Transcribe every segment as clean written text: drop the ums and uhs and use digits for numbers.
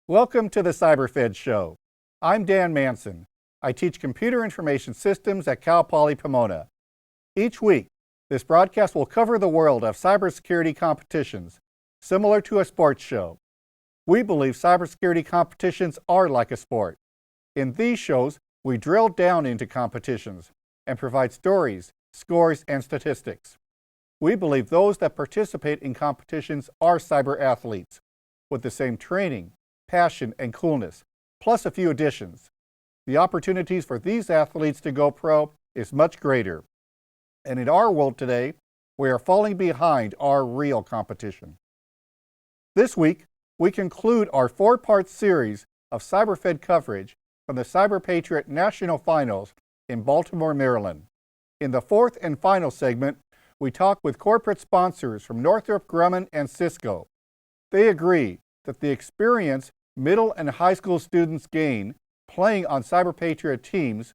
Welcome to the CyberFed Show. I'm Dan Manson. I teach computer information systems at Cal Poly Pomona. Each week, this broadcast will cover the world of cybersecurity competitions, similar to a sports show. We believe cybersecurity competitions are like a sport. In these shows, we drill down into competitions and provide stories, scores, and statistics. We believe those that participate in competitions are cyber athletes with the same training, passion, and coolness, plus a few additions. The opportunities for these athletes to go pro is much greater. And in our world today, we are falling behind our real competition. This week, we conclude our four-part series of CyberFed coverage from the Cyber Patriot National Finals in Baltimore, Maryland. In the fourth and final segment, we talk with corporate sponsors from Northrop Grumman and Cisco. They agree that the experience middle and high school students gain playing on Cyber Patriot teams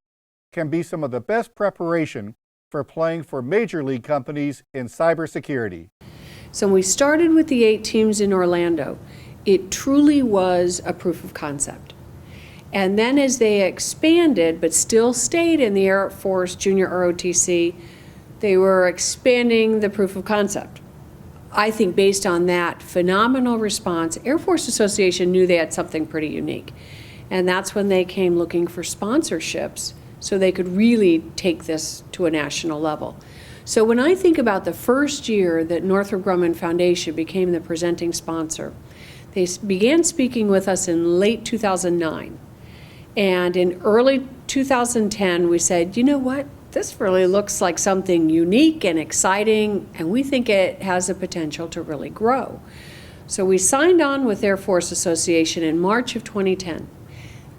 can be some of the best preparation for playing for major league companies in cybersecurity. So when we started with the 8 teams in Orlando, it truly was a proof of concept. And then as they expanded, but still stayed in the Air Force Junior ROTC, they were expanding the proof of concept. I think based on that phenomenal response, Air Force Association knew they had something pretty unique. And that's when they came looking for sponsorships so they could really take this to a national level. So when I think about the first year that Northrop Grumman Foundation became the presenting sponsor, they began speaking with us in late 2009. And in early 2010, we said, you know what? This really looks like something unique and exciting, and we think it has the potential to really grow. So we signed on with Air Force Association in March of 2010.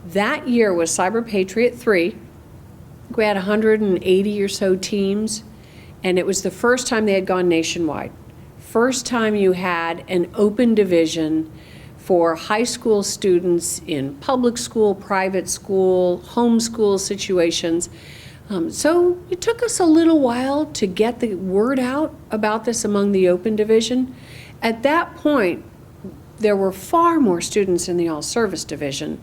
That year was Cyber Patriot 3. We had 180 or so teams, and it was the first time they had gone nationwide. First time you had an open division for high school students in public school, private school, homeschool situations. So it took us a little while to get the word out about this among the open division. At that point, there were far more students in the all-service division.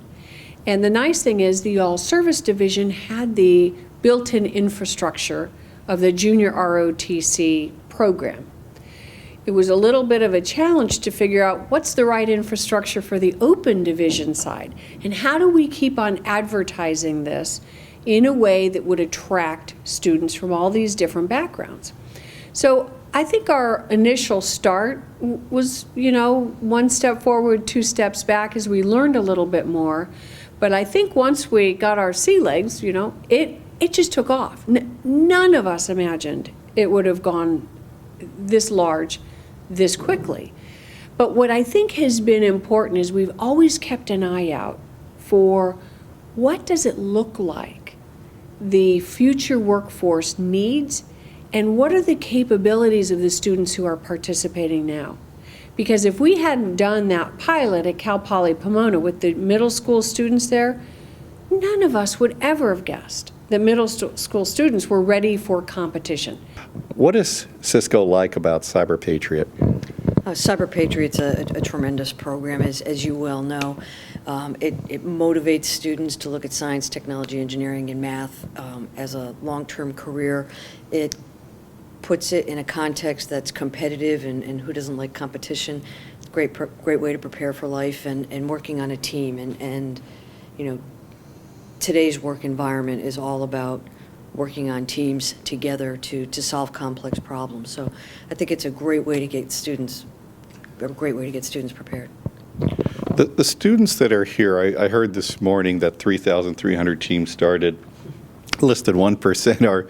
And the nice thing is the all-service division had the built-in infrastructure of the junior ROTC program. It was a little bit of a challenge to figure out what's the right infrastructure for the open division side, and how do we keep on advertising this in a way that would attract students from all these different backgrounds. So I think our initial start was, one step forward, 2 steps back as we learned a little bit more. But I think once we got our sea legs, it just took off. None of us imagined it would have gone this large this quickly. But what I think has been important is we've always kept an eye out for what does it look like the future workforce needs, and what are the capabilities of the students who are participating now? Because if we hadn't done that pilot at Cal Poly Pomona with the middle school students there, none of us would ever have guessed that middle school students were ready for competition. What is Cisco like about Cyber Patriot? Cyber Patriot's a tremendous program, as you well know. It motivates students to look at science, technology, engineering, and math as a long-term career. It puts it in a context that's competitive, and who doesn't like competition? Great way to prepare for life and working on a team. And today's work environment is all about working on teams together to solve complex problems. So I think it's a great way to get students prepared. The students that are here, I heard this morning that 3,300 teams started. Listed 1% are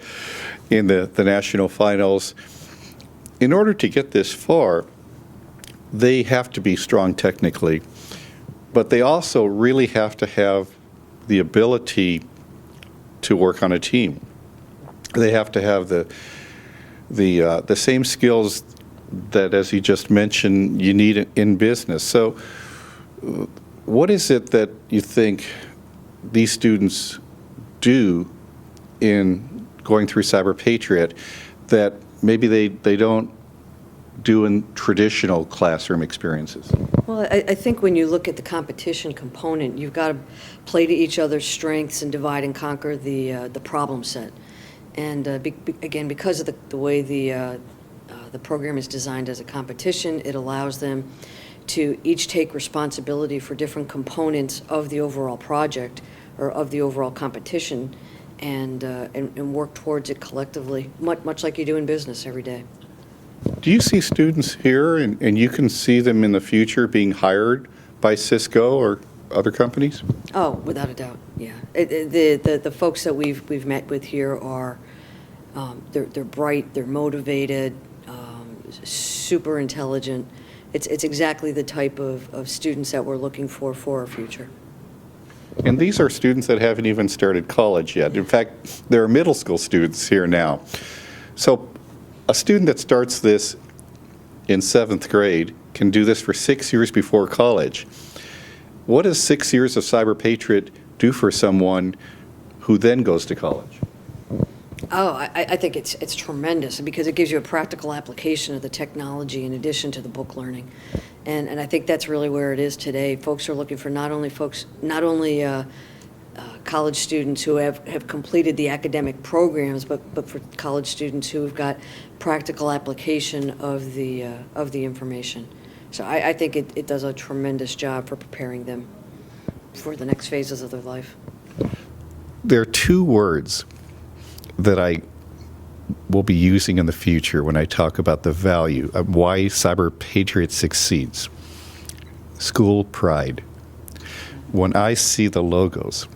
in the national finals. In order to get this far, they have to be strong technically. but they also really have to have the ability to work on a team. They have to have the same skills that, as you just mentioned, you need in business. So what is it that you think these students do in going through Cyber Patriot that maybe they don't do in traditional classroom experiences? Well, I think when you look at the competition component, you've got to play to each other's strengths and divide and conquer the problem set. And again, because of the way the program is designed as a competition, it allows them to each take responsibility for different components of the overall project or of the overall competition, and work towards it collectively, much like you do in business every day. Do you see students here, and you can see them in the future being hired by Cisco or other companies? Oh, without a doubt, yeah. The folks that we've met with here are they're bright, they're motivated, super intelligent. It's exactly the type of students that we're looking for our future. And these are students that haven't even started college yet. In fact, there are middle school students here now. So a student that starts this in 7th grade can do this for 6 years before college. What does 6 years of Cyber Patriot do for someone who then goes to college? Oh, I think it's tremendous because it gives you a practical application of the technology in addition to the book learning. And I think that's really where it is today. Folks are looking for not only college students who have completed the academic programs, but for college students who have got practical application of the information. So I think it does a tremendous job for preparing them for the next phases of their life. There are two words that I will be using in the future when I talk about the value of why Cyber Patriot succeeds. School pride. When I see the logos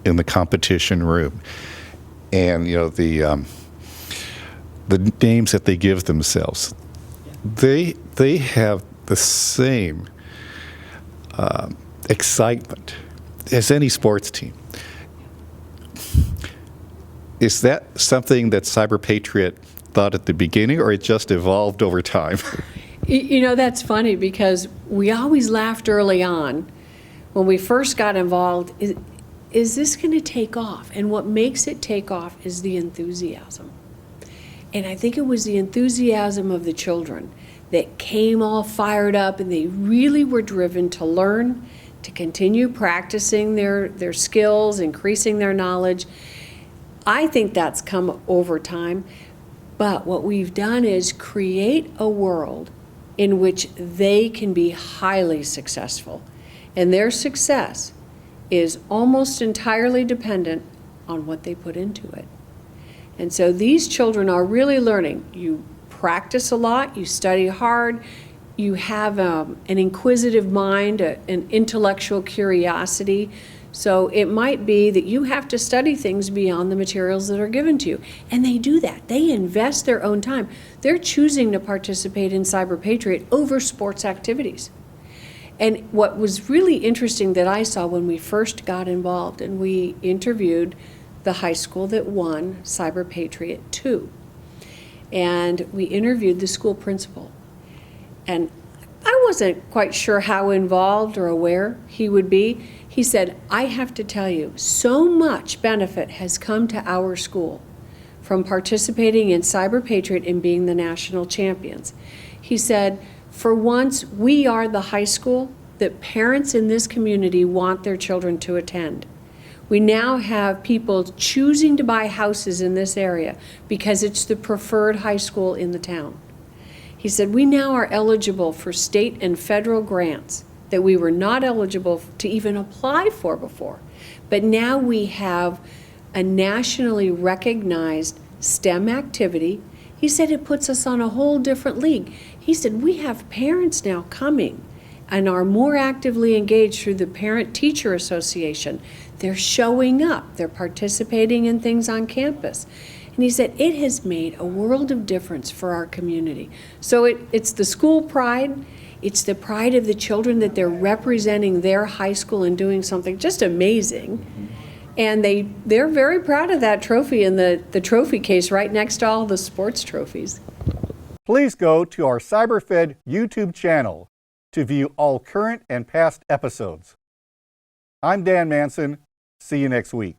in the competition room and the names that they give themselves, they have the same excitement as any sports team. Is that something that Cyber Patriot thought at the beginning, or it just evolved over time? That's funny because we always laughed early on when we first got involved. Is this going to take off? And what makes it take off is the enthusiasm. And I think it was the enthusiasm of the children that came all fired up, and they really were driven to learn, to continue practicing their skills, increasing their knowledge. I think that's come over time, but what we've done is create a world in which they can be highly successful. And their success is almost entirely dependent on what they put into it. And so these children are really learning. You practice a lot, you study hard, you have an inquisitive mind, an intellectual curiosity. So it might be that you have to study things beyond the materials that are given to you. And they do that. They invest their own time. They're choosing to participate in Cyber Patriot over sports activities. And what was really interesting that I saw when we first got involved, and we interviewed the high school that won Cyber Patriot 2. And we interviewed the school principal. And I wasn't quite sure how involved or aware he would be. He said, I have to tell you, so much benefit has come to our school from participating in Cyber Patriot and being the national champions. He said, for once, we are the high school that parents in this community want their children to attend. We now have people choosing to buy houses in this area because it's the preferred high school in the town. He said, we now are eligible for state and federal grants that we were not eligible to even apply for before. But now we have a nationally recognized STEM activity. He said it puts us on a whole different league. He said we have parents now coming and are more actively engaged through the Parent-Teacher Association. They're showing up. They're participating in things on campus. And he said it has made a world of difference for our community. So it's the school pride. It's the pride of the children that they're representing their high school and doing something just amazing. And they're very proud of that trophy in the trophy case right next to all the sports trophies. Please go to our CyberFed YouTube channel to view all current and past episodes. I'm Dan Manson. See you next week.